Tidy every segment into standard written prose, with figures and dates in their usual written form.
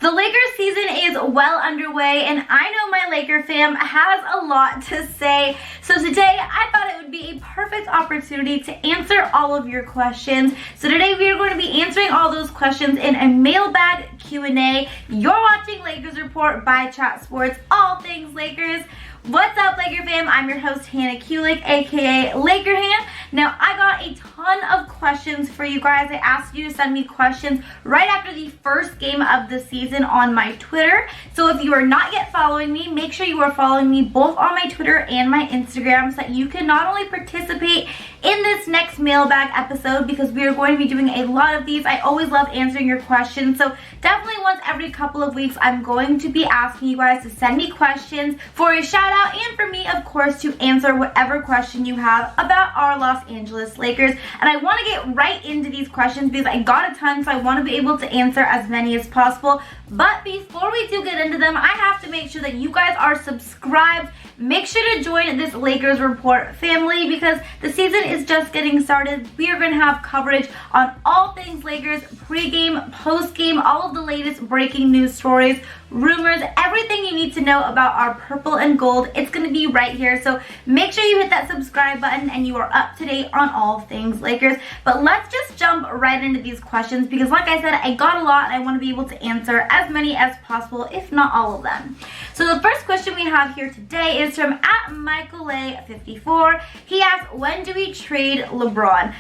The Lakers season is well underway, and I know my Laker fam has a lot to say. So today, I thought it would be a perfect opportunity to answer all of your questions. So today, we are going to be answering all those questions in a mailbag Q&A. You're watching Lakers Report by Chat Sports, all things Lakers. What's up, Laker fam? I'm your host, Hannah Kulik, aka Laker Han. Now, I got a ton of questions for you guys. I asked you to send me questions right after the first game of the season on my Twitter. So if you are not yet following me, make sure you are following me both on my Twitter and my Instagram so that you can not only participate in this next mailbag episode, because we are going to be doing a lot of these. I always love answering your questions. So definitely once every couple of weeks, I'm going to be asking you guys to send me questions for a shout out and for me, of course, to answer whatever question you have about our Los Angeles Lakers. And I want to get right into these questions because I got a ton, so I want to be able to answer as many as possible. But before we do get into them, I have to make sure that you guys are subscribed. Make sure to join this Lakers Report family because the season is just getting started. We are going to have coverage on all things Lakers, pregame, postgame, all of the latest breaking news stories, rumors, everything you need to know about our purple and gold. It's going to be right here. So make sure you hit that subscribe button and you are up to date on all things Lakers. But let's just jump right into these questions because like I said, I got a lot and I want to be able to answer as many as possible, if not all of them. So the first question we have here today is from @MichaelA54. He asks, when do we trade LeBron?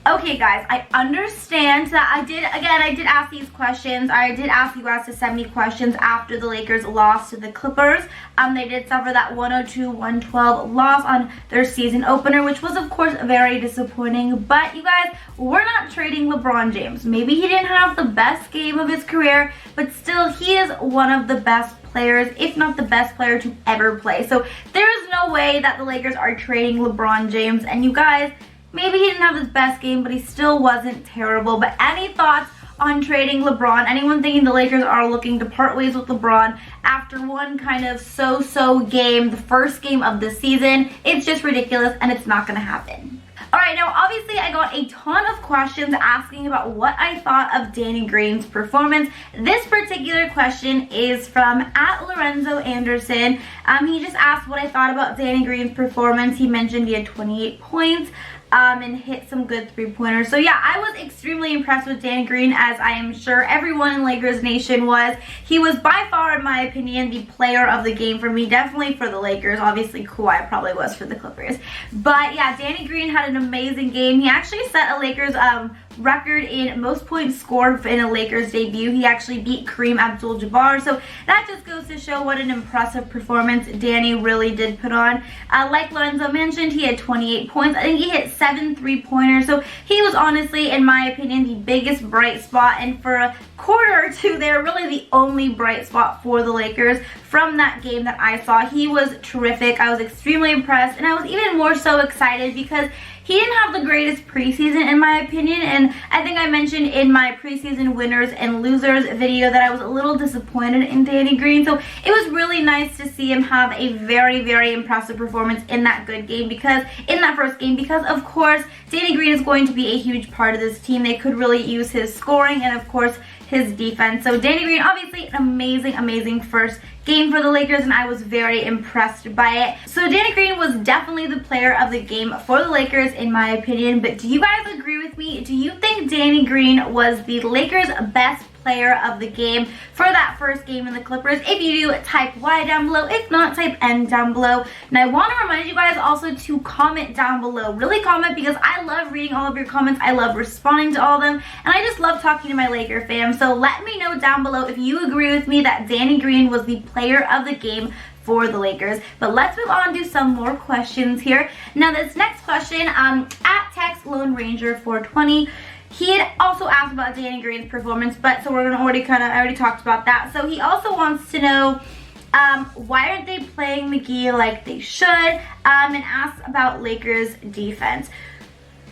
Okay guys, I understand that I did ask these questions. I did ask you guys to send me questions after the Lakers lost to the Clippers. They did suffer that 102-112 loss on their season opener, which was of course very disappointing. But you guys, we're not trading LeBron James. Maybe he didn't have the best game of his career, but still he is one of the best players, if not the best player to ever play. So there is no way that the Lakers are trading LeBron James. And you guys, maybe he didn't have his best game, but he still wasn't terrible. But any thoughts on trading LeBron? Anyone thinking the Lakers are looking to part ways with LeBron after one kind of so-so game, the first game of the season? It's just ridiculous and it's not going to happen. Alright, now obviously I got a ton of questions asking about what I thought of Danny Green's performance. This particular question is from @Lorenzo Anderson. He just asked what I thought about Danny Green's performance. He mentioned he had 28 points. And hit some good three-pointers. So yeah, I was extremely impressed with Danny Green, as I am sure everyone in Lakers Nation was. He was by far, in my opinion, the player of the game for me. Definitely for the Lakers. Obviously, Kawhi probably was for the Clippers. But yeah, Danny Green had an amazing game. He actually set a Lakers record in most points scored in a Lakers debut. He actually beat Kareem Abdul-Jabbar. So that just goes to show what an impressive performance Danny really did put on. Like Lorenzo mentioned, he had 28 points. I think he hit 7 three-pointers. So he was honestly, in my opinion, the biggest bright spot. And for a quarter or two there, really the only bright spot for the Lakers from that game that I saw. He was terrific. I was extremely impressed. And I was even more so excited because he didn't have the greatest preseason, in my opinion, and I think I mentioned in my preseason winners and losers video that I was a little disappointed in Danny Green. So it was really nice to see him have a very, very impressive performance in that good game, because in that first game, because of course Danny Green is going to be a huge part of this team. They could really use his scoring and of course his defense. So Danny Green, obviously an amazing, amazing first game for the Lakers, and I was very impressed by it. So Danny Green was definitely the player of the game for the Lakers, in my opinion. But do you guys agree with me? Do you think Danny Green was the Lakers' best player of the game for that first game in the Clippers? If you do, type Y down below. If not, type N down below. And I want to remind you guys also to comment down below. Really comment, because I love reading all of your comments. I love responding to all of them. And I just love talking to my Laker fam. So let me know down below if you agree with me that Danny Green was the player of the game for the Lakers. But let's move on to some more questions here. Now this next question, @TextLoneRanger420, he had also asked about Danny Green's performance, but so we're gonna I already talked about that. So he also wants to know why aren't they playing McGee like they should, and asks about Lakers defense.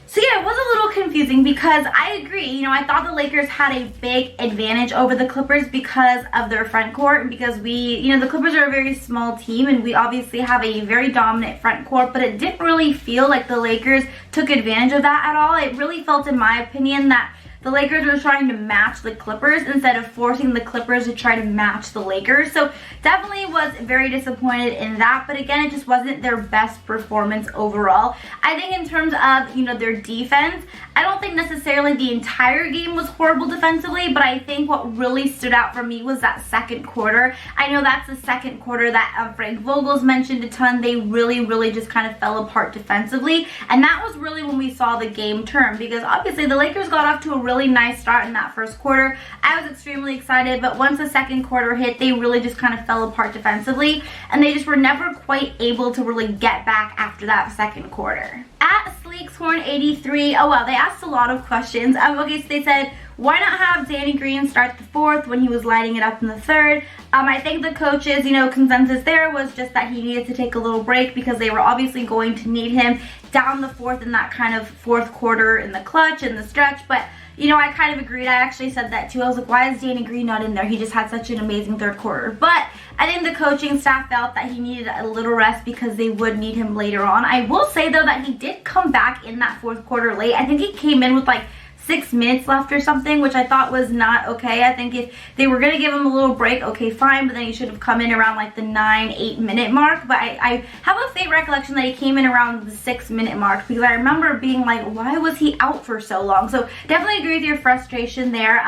So yeah, it was a little confusing because I agree. You know, I thought the Lakers had a big advantage over the Clippers because of their front court, and because the Clippers are a very small team and we obviously have a very dominant front court, but it didn't really feel like the Lakers took advantage of that at all. It really felt, in my opinion, that the Lakers were trying to match the Clippers instead of forcing the Clippers to try to match the Lakers. So definitely was very disappointed in that, but again, it just wasn't their best performance overall. I think in terms of, you know, their defense, I don't think necessarily the entire game was horrible defensively, but I think what really stood out for me was that second quarter. I know that's the second quarter that Frank Vogel's mentioned a ton. They really just kind of fell apart defensively, and that was really when we saw the game turn, because obviously the Lakers got off to a really nice start in that first quarter. I was extremely excited, but once the second quarter hit, they really just kind of fell apart defensively, and they just were never quite able to really get back after that second quarter. At Sleekshorn83, oh well, they asked a lot of questions. Okay, so they said, why not have Danny Green start the fourth when he was lighting it up in the third? I think the coaches, you know, consensus there was just that he needed to take a little break because they were obviously going to need him down the fourth in that kind of fourth quarter in the clutch and the stretch. But, you know, I kind of agreed. I actually said that too. I was like, why is Danny Green not in there? He just had such an amazing third quarter. But I think the coaching staff felt that he needed a little rest because they would need him later on. I will say, though, that he did come back in that fourth quarter late. I think he came in with like 6 minutes left or something, which I thought was not okay. I think if they were going to give him a little break, okay, fine, but then he should have come in around like the 9-8 minute mark. But I have a faint recollection that he came in around the 6 minute mark, because I remember being like, why was he out for so long? So definitely agree with your frustration there.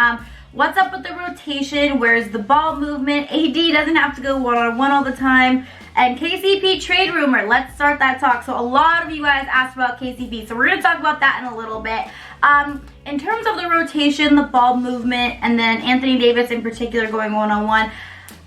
What's up with the rotation? Where's the ball movement? AD doesn't have to go one-on-one all the time. And KCP trade rumor, let's start that talk. So a lot of you guys asked about KCP, so we're going to talk about that in a little bit. In terms of the rotation, the ball movement, and then Anthony Davis in particular going one-on-one,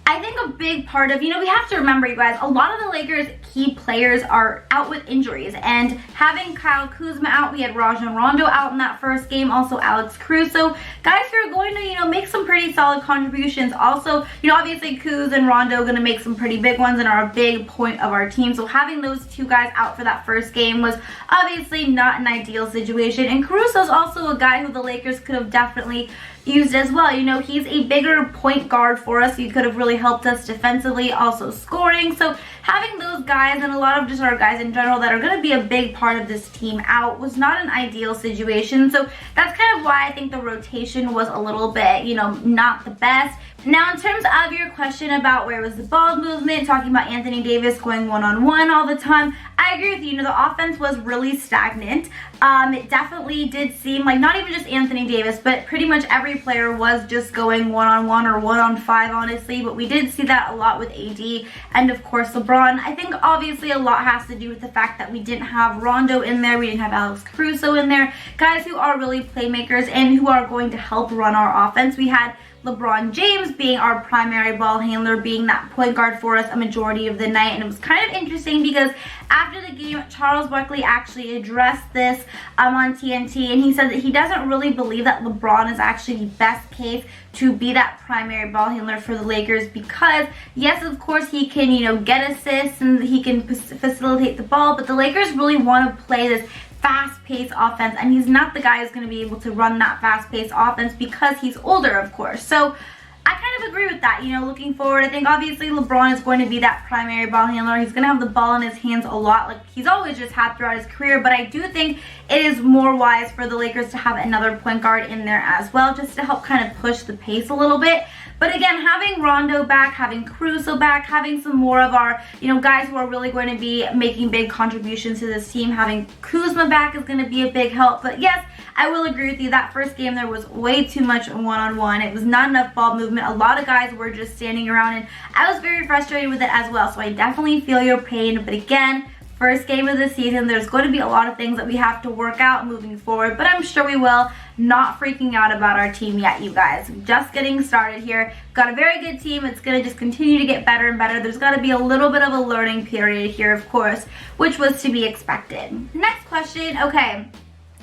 I think a big part of, you know, we have to remember, you guys, a lot of the Lakers' key players are out with injuries, and having Kyle Kuzma out, we had Rajon Rondo out in that first game, also Alex Caruso, guys who are going to, you know, make some pretty solid contributions. Also, you know, obviously Kuz and Rondo going to make some pretty big ones and are a big point of our team, so having those two guys out for that first game was obviously not an ideal situation. And Caruso's also a guy who the Lakers could have definitely used as well. You know, he's a bigger point guard for us. He could have really helped us defensively, also scoring. So having those guys and a lot of just our guys in general that are going to be a big part of this team out was not an ideal situation. So that's kind of why I think the rotation was a little bit, you know, not the best. Now, in terms of your question about where was the ball movement, talking about Anthony Davis going one-on-one all the time, I agree with you. You know, the offense was really stagnant. It definitely did seem like not even just Anthony Davis, but pretty much every player was just going one-on-one or one-on-5, honestly. But we did see that a lot with AD and, of course, LeBron. I think obviously a lot has to do with the fact that we didn't have Rondo in there. We didn't have Alex Caruso in there. Guys who are really playmakers and who are going to help run our offense. We had LeBron James being our primary ball handler, being that point guard for us a majority of the night. And it was kind of interesting because after the game, Charles Barkley actually addressed this on TNT, and he said that he doesn't really believe that LeBron is actually the best case to be that primary ball handler for the Lakers, because yes, of course, he can, you know, get assists and he can facilitate the ball, but the Lakers really want to play this fast-paced offense, and he's not the guy who's going to be able to run that fast-paced offense because he's older, of course. So I kind of agree with that. You know, looking forward, I think obviously LeBron is going to be that primary ball handler. He's going to have the ball in his hands a lot, like he's always just had throughout his career, but I do think it is more wise for the Lakers to have another point guard in there as well, just to help kind of push the pace a little bit. But again, having Rondo back, having Caruso back, having some more of our, you know, guys who are really going to be making big contributions to this team, having Kuzma back is going to be a big help. But yes, I will agree with you. That first game, there was way too much one-on-one. It was not enough ball movement. A lot of guys were just standing around, and I was very frustrated with it as well. So I definitely feel your pain. But again, first game of the season, there's going to be a lot of things that we have to work out moving forward, but I'm sure we will. Not freaking out about our team yet, you guys. Just getting started here. Got a very good team. It's going to just continue to get better and better. There's got to be a little bit of a learning period here, of course, which was to be expected. Next question. Okay.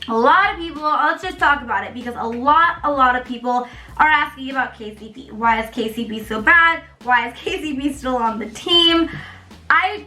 A lot of people, let's just talk about it, because a lot of people are asking about KCP. Why is KCP so bad? Why is KCP still on the team? I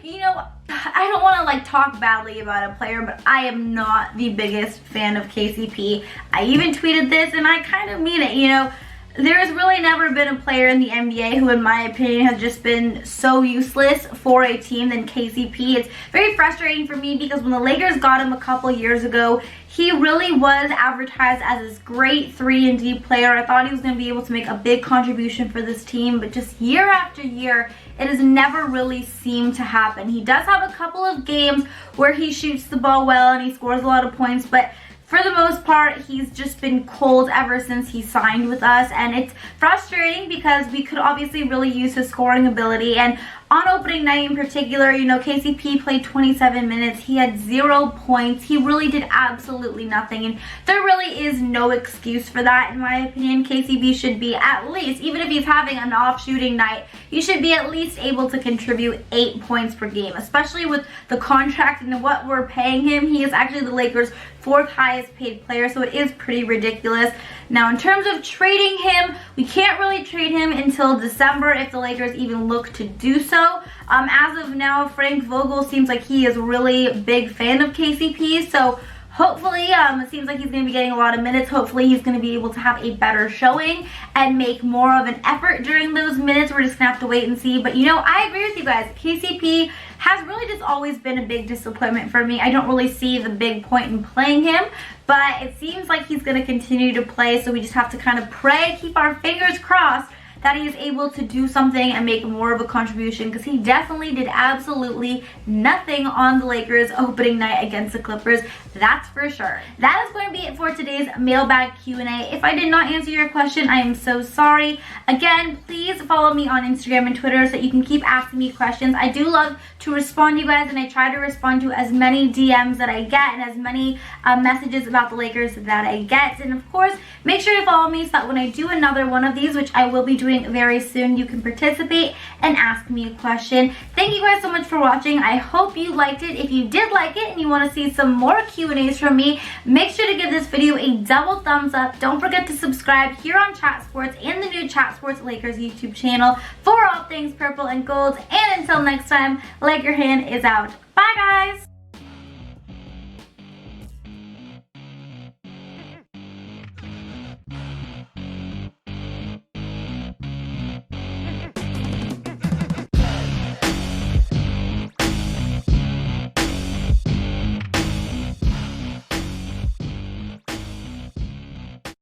don't want to like talk badly about a player, but I am not the biggest fan of KCP. I even tweeted this, and I kind of mean it, you know. There has really never been a player in the NBA who, in my opinion, has just been so useless for a team than KCP. It's very frustrating for me because when the Lakers got him a couple years ago, he really was advertised as this great 3-and-D player. I thought he was going to be able to make a big contribution for this team, but just year after year, it has never really seemed to happen. He does have a couple of games where he shoots the ball well and he scores a lot of points, but for the most part, he's just been cold ever since he signed with us, and it's frustrating because we could obviously really use his scoring ability. And on opening night in particular, you know, KCP played 27 minutes. He had 0 points. He really did absolutely nothing, and there really is no excuse for that, in my opinion. KCP should be at least, even if he's having an off shooting night, you should be at least able to contribute 8 points per game, especially with the contract and what we're paying him. He is actually the Lakers' 4th highest paid player, so it is pretty ridiculous. Now, in terms of trading him, we can't really trade him until December if the Lakers even look to do so. As of now, Frank Vogel seems like he is a really big fan of KCP, so hopefully, it seems like he's going to be getting a lot of minutes. Hopefully, he's going to be able to have a better showing and make more of an effort during those minutes. We're just going to have to wait and see. But, you know, I agree with you guys. KCP has really just always been a big disappointment for me. I don't really see the big point in playing him, but it seems like he's going to continue to play, so we just have to kind of pray, keep our fingers crossed that he is able to do something and make more of a contribution, because he definitely did absolutely nothing on the Lakers opening night against the Clippers, that's for sure. That is going to be it for today's mailbag Q&A. If I did not answer your question, I am so sorry. Again, please follow me on Instagram and Twitter so that you can keep asking me questions. I do love to respond to you guys, and I try to respond to as many DMs that I get and as many messages about the Lakers that I get. And of course, make sure to follow me so that when I do another one of these, which I will be doing very soon, you can participate and ask me a question. Thank you guys so much for watching. I hope you liked it. If you did like it and you want to see some more Q&As from me, make sure to give this video a double thumbs up. Don't forget to subscribe here on Chat Sports and the new Chat Sports Lakers YouTube channel for all things purple and gold. And until next time, Laker Hand is out. Bye guys!